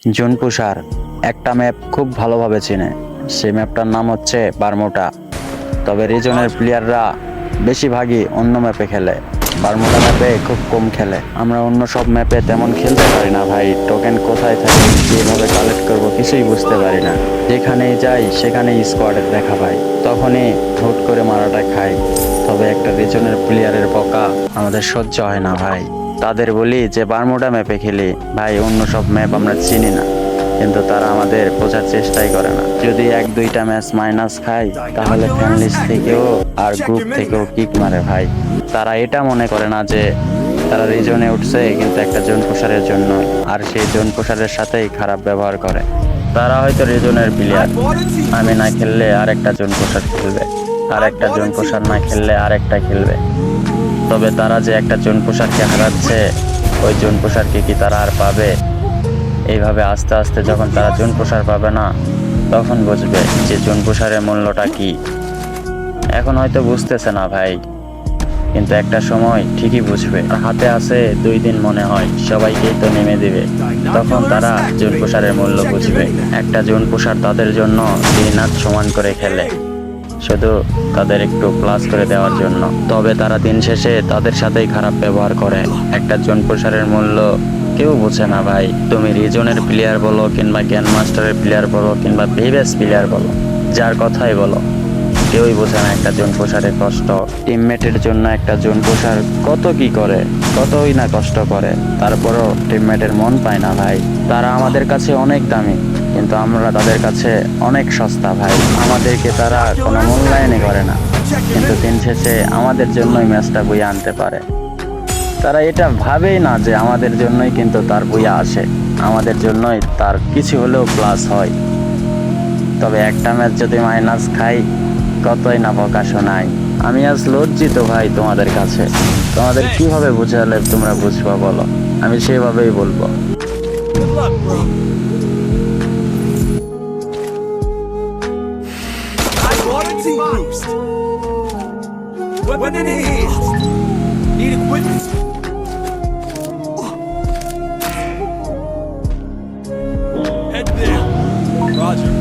জুনপুষার একটা ম্যাপ খুব ভালোভাবে চিনে। সেই ম্যাপটার নাম হচ্ছে বারমুডা। তবে রিজনের প্লেয়াররা বেশিরভাগই অন্য ম্যাপে খেলে, বারমুডা ম্যাপে খুব কম খেলে। আমরা অন্য সব ম্যাপে তেমন খেলতে পারি না ভাই। টোকেন কোথায় থাকে, কীভাবে কালেক্ট করব কিছুই বুঝতে পারি না। যেখানেই যাই সেখানেই স্কোয়াডের দেখা পাই, তখনই হুট করে মারাটা খাই। তবে একটা রিজনের প্লেয়ারের বকা আমাদের সহ্য হয় না ভাই। তাদের বলি যে বারমুডা ম্যাপে খেলি ভাই, অন্য সব ম্যাপ আমরা চিনি না। কিন্তু তারা আমাদের বোঝার চেষ্টাই করে না। যদি এক দুইটা ম্যাচ মাইনাস খাই তাহলে ফ্যান লিস্ট থেকেও আর গ্রুপ থেকেও কিক মারে ভাই। তারা এটা মনে করে না যে তারা রিজনে উঠছে কিন্তু একটা জোন প্রসারের জন্য, আর সেই জোন প্রসারের সাথেই খারাপ ব্যবহার করে। তারা হয়তো রিজনের প্লেয়ার, আমি না খেললে আরেকটা জোন প্রসার খেলবে, আর একটা জোন প্রসার না খেললে আরেকটা খেলবে। তবে তারা যে একটা জোন প্রসারকে হারাচ্ছে, ওই জোন প্রসারকে কি তারা আর পাবে? এইভাবে আস্তে আস্তে যখন তারা জোন প্রসার পাবে না, তখন বুঝবে যে জোন প্রসারের মূল্যটা কি। এখন হয়তো বুঝতেছে না ভাই, কিন্তু একটা সময় ঠিকই বুঝবে। আর হাতে আছে 2 দিন মনে হয় সবাইকেই তো নেমে দিবে, তখন তারা জোন প্রসারের মূল্য বুঝবে। একটা জোন প্রসার তাদের জন্য দিন রাত সমান করে খেলে, শুধু তাদের একটু প্লাস করে দেওয়ার জন্য। তবে তারা দিন শেষে তাদের সাথেই খারাপ ব্যবহার করে। একটা জোন প্রসারের মূল্য কেউ বোঝে না ভাই। তুমি রিজনের প্লেয়ার বলো, কিংবা গ্র্যান্ড মাস্টারের প্লেয়ার বলো, কিংবা ভিভেস প্লেয়ার বলো, যার কথাই বলো, কেউই বোঝে না একটা জোন প্রসারের কষ্ট। টিমমেটের জন্য একটা জোন প্রসার কত কি করে, কতই না কষ্ট করে, তারপরও টিমমেটের মন পায় না ভাই। তারা আমাদের কাছে অনেক দামি, কিন্তু আমরা তাদের কাছে অনেক সস্তা ভাই। আমাদেরকে তারা কোনো মূল্যায়নই করে না, কিন্তু দিন শেষে আমাদের জন্যই ম্যাচটা বইয়ে আনতে পারে। তারা এটা ভাবেই না যে আমাদের জন্যই কিন্তু তার বইয়া আসে, আমাদের জন্যই তার কিছু হলেও প্লাস হয়। তবে একটা ম্যাচ যদি মাইনাস খাই, কতই না বকা শোনাই। আমি আজ লজ্জিত ভাই তোমাদের কাছে। তোমাদের কিভাবে বুঝালে তোমরা বুঝবা বলো, আমি সেভাবেই বলবো। Good luck, bro. I bought a team boost. Weapon in hand. Need equipment. Head there. Roger.